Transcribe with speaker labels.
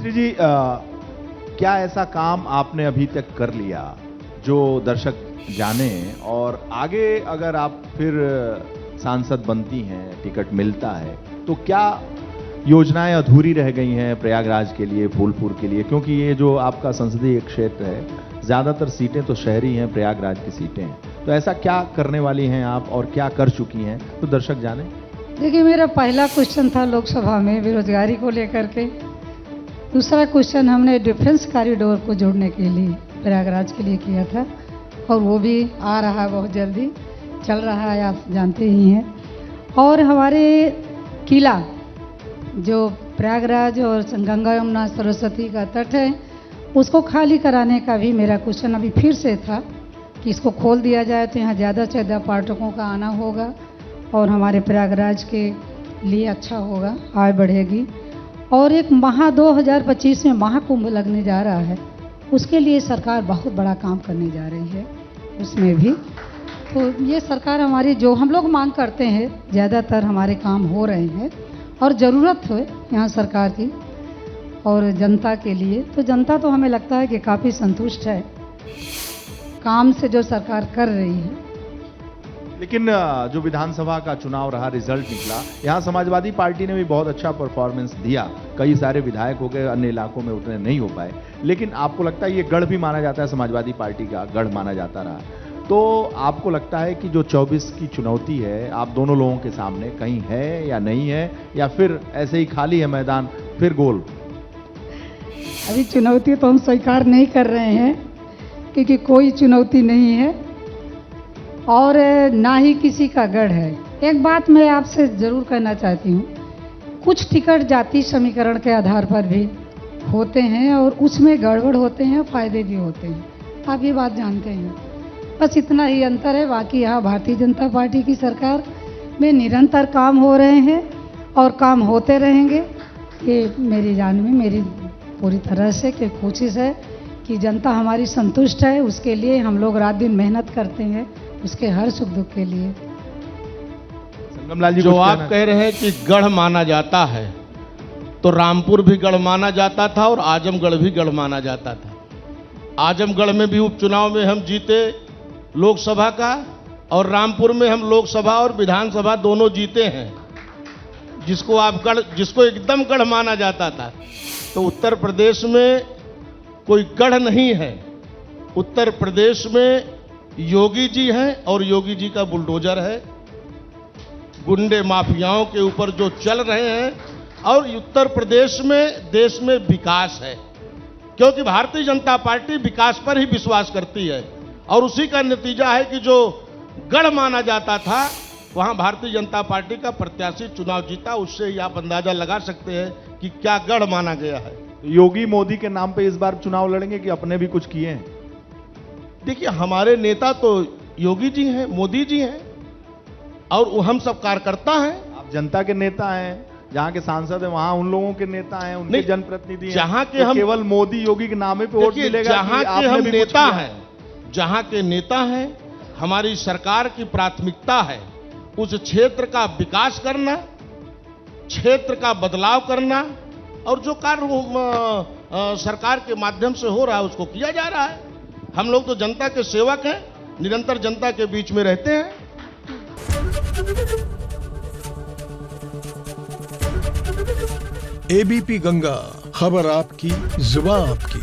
Speaker 1: मंत्री जी, क्या ऐसा काम आपने अभी तक कर लिया जो दर्शक जाने, और आगे अगर आप फिर सांसद बनती हैं, टिकट मिलता है, तो क्या योजनाएं अधूरी रह गई हैं प्रयागराज के लिए, फूलपुर के लिए? क्योंकि ये जो आपका संसदीय क्षेत्र है, ज्यादातर सीटें तो शहरी हैं, प्रयागराज की सीटें हैं, तो ऐसा क्या करने वाली हैं आप और क्या कर चुकी हैं, तो दर्शक जाने।
Speaker 2: देखिए, मेरा पहला क्वेश्चन था लोकसभा में बेरोजगारी को लेकर के। दूसरा क्वेश्चन हमने डिफेंस कॉरिडोर को जोड़ने के लिए प्रयागराज के लिए किया था, और वो भी आ रहा है, बहुत जल्दी चल रहा है, आप जानते ही हैं। और हमारे किला जो प्रयागराज और गंगा यमुना सरस्वती का तट है, उसको खाली कराने का भी मेरा क्वेश्चन अभी फिर से था कि इसको खोल दिया जाए तो यहाँ ज़्यादा से ज़्यादा पर्यटकों का आना होगा और हमारे प्रयागराज के लिए अच्छा होगा, आय बढ़ेगी। और एक 2025 में महाकुंभ लगने जा रहा है, उसके लिए सरकार बहुत बड़ा काम करने जा रही है, उसमें भी तो ये सरकार हमारी जो हम लोग मांग करते हैं, ज़्यादातर हमारे काम हो रहे हैं और ज़रूरत है यहाँ सरकार की और जनता के लिए। तो जनता तो हमें लगता है कि काफ़ी संतुष्ट है काम से जो सरकार कर रही है।
Speaker 1: लेकिन जो विधानसभा का चुनाव रहा, रिजल्ट निकला, यहाँ समाजवादी पार्टी ने भी बहुत अच्छा परफॉर्मेंस दिया, कई सारे विधायक हो गए, अन्य इलाकों में उतने नहीं हो पाए, लेकिन आपको लगता है ये गढ़ भी माना जाता है, समाजवादी पार्टी का गढ़ माना जाता रहा, तो आपको लगता है कि जो 24 की चुनौती है आप दोनों लोगों के सामने, कहीं है या नहीं है, या फिर ऐसे ही खाली है मैदान, फिर गोल?
Speaker 2: अभी चुनौती तो हम स्वीकार नहीं कर रहे हैं, क्योंकि कोई चुनौती नहीं है और ना ही किसी का गढ़ है। एक बात मैं आपसे ज़रूर कहना चाहती हूँ, कुछ टिकट जाति समीकरण के आधार पर भी होते हैं और उसमें गड़बड़ होते हैं, फायदे भी होते हैं, आप ये बात जानते हैं। बस इतना ही अंतर है, बाकी यहाँ भारतीय जनता पार्टी की सरकार में निरंतर काम हो रहे हैं और काम होते रहेंगे। ये मेरी जान में मेरी पूरी तरह से कि कोशिश है कि जनता हमारी संतुष्ट है, उसके लिए हम लोग रात दिन मेहनत करते हैं, उसके हर सुख दुख के लिए।
Speaker 1: संगमलाल जी,
Speaker 3: जो आप कह रहे हैं कि गढ़ माना जाता है, तो रामपुर भी गढ़ माना जाता था और आजमगढ़ भी गढ़ माना जाता था। आजमगढ़ में भी उपचुनाव में हम जीते लोकसभा का, और रामपुर में हम लोकसभा और विधानसभा दोनों जीते हैं, जिसको एकदम गढ़ माना जाता था। तो उत्तर प्रदेश में कोई गढ़ नहीं है, उत्तर प्रदेश में योगी जी हैं और योगी जी का बुलडोजर है, गुंडे माफियाओं के ऊपर जो चल रहे हैं, और उत्तर प्रदेश में देश में विकास है, क्योंकि भारतीय जनता पार्टी विकास पर ही विश्वास करती है, और उसी का नतीजा है कि जो गढ़ माना जाता था वहां भारतीय जनता पार्टी का प्रत्याशी चुनाव जीता। उससे ही आप अंदाजा लगा सकते हैं कि क्या गढ़ माना गया है।
Speaker 1: योगी मोदी के नाम पे इस बार चुनाव लड़ेंगे कि अपने भी कुछ किए हैं?
Speaker 3: देखिए, हमारे नेता तो योगी जी हैं, मोदी जी हैं, और हम सब कार्यकर्ता हैं।
Speaker 1: आप जनता के नेता हैं, जहाँ के सांसद हैं वहां उन लोगों के नेता हैं, उनके जनप्रतिनिधि हैं,
Speaker 3: जहाँ के
Speaker 1: तो
Speaker 3: हम
Speaker 1: केवल मोदी योगी के नाम पे वोट मिलेगा?
Speaker 3: जहाँ के हम नेता हैं, जहाँ के नेता हैं, हमारी सरकार की प्राथमिकता है उस क्षेत्र का विकास करना, क्षेत्र का बदलाव करना, और जो कार्य सरकार के माध्यम से हो रहा है उसको किया जा रहा है। हम लोग तो जनता के सेवक हैं, निरंतर जनता के बीच में रहते हैं।
Speaker 4: एबीपी गंगा, खबर आपकी, जुबान आपकी।